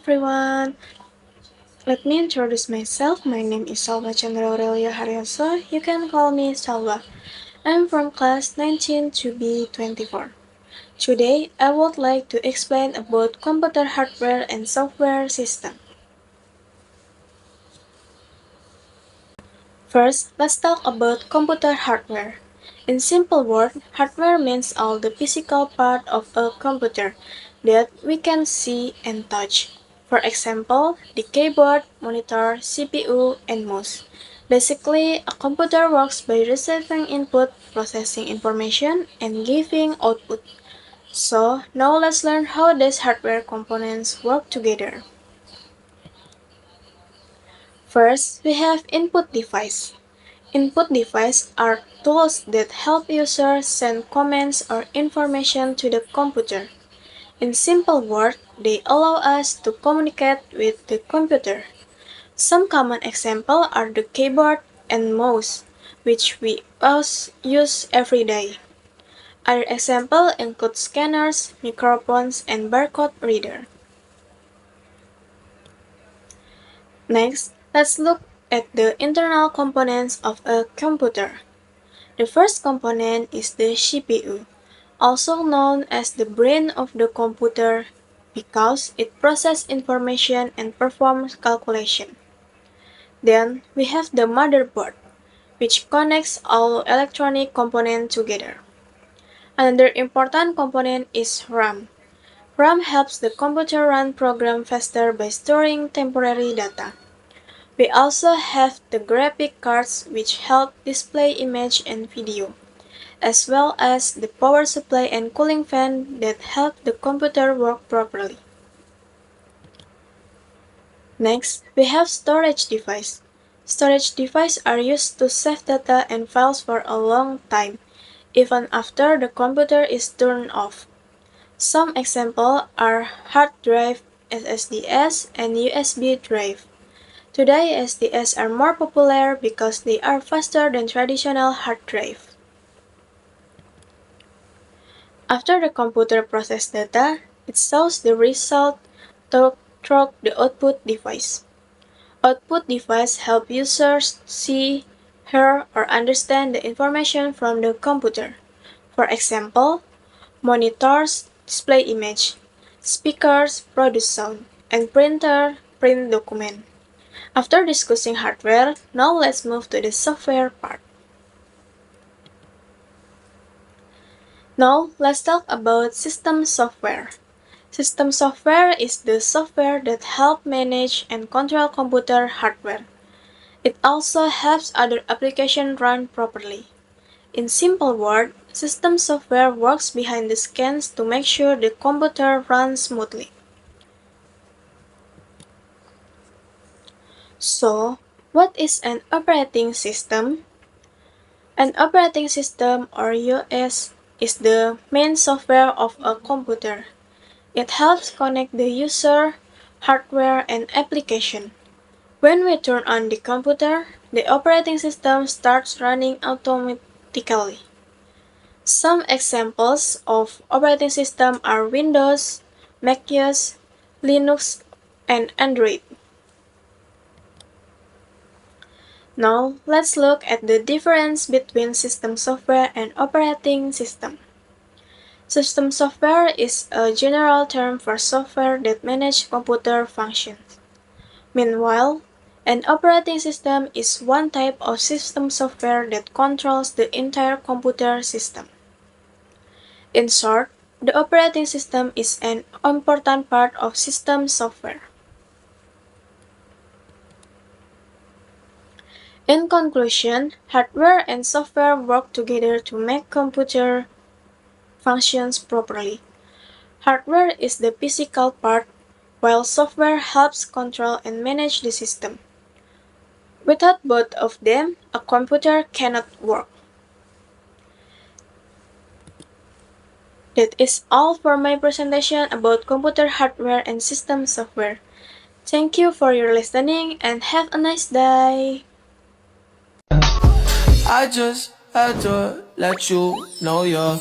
everyone. Let me introduce myself. My name is Salva Chandra Aurelia Haryoso. You can call me Salva. I'm from class 19 to B24. Today, I would like to explain about computer hardware and software system. First, let's talk about computer hardware. In simple words, hardware means all the physical part of a computer that we can see and touch. For example, the keyboard, monitor, CPU, and mouse. Basically, a computer works by receiving input, processing information, and giving output. So, now let's learn how these hardware components work together. First, we have input device. Input devices are tools that help users send commands or information to the computer. In simple words, they allow us to communicate with the computer. Some common examples are the keyboard and mouse, which we both use every day. Other examples include scanners, microphones, and barcode reader. Next, let's look at the internal components of a computer. The first component is the CPU, also known as the brain of the computer because it processes information and performs calculation. Then we have the motherboard, which connects all electronic components together. Another important component is RAM. RAM helps the computer run programs faster by storing temporary data. We also have the graphic cards which help display image and video, as well as the power supply and cooling fan that help the computer work properly. Next, we have storage device. Storage devices are used to save data and files for a long time, even after the computer is turned off. Some examples are hard drive, SSDs, and USB drive. Today, SSDs are more popular because they are faster than traditional hard drive. After the computer processes data, it shows the result through the output device. Output devices help users see, hear, or understand the information from the computer. For example, monitors display image, speakers produce sound, and printer print document. After discussing hardware, now let's move to the software part. Now, let's talk about system software. System software is the software that helps manage and control computer hardware. It also helps other applications run properly. In simple words, system software works behind the scenes to make sure the computer runs smoothly. So, what is an operating system? An operating system, or OS, is the main software of a computer. It helps connect the user, hardware, and application. When we turn on the computer, the operating system starts running automatically. Some examples of operating system are Windows, macOS, Linux, and Android. Now, let's look at the difference between system software and operating system. System software is a general term for software that manages computer functions. Meanwhile, an operating system is one type of system software that controls the entire computer system. In short, the operating system is an important part of system software. In conclusion, hardware and software work together to make computer functions properly. Hardware is the physical part, while software helps control and manage the system. Without both of them, a computer cannot work. That is all for my presentation about computer hardware and system software. Thank you for your listening and have a nice day. I just had to let you know you're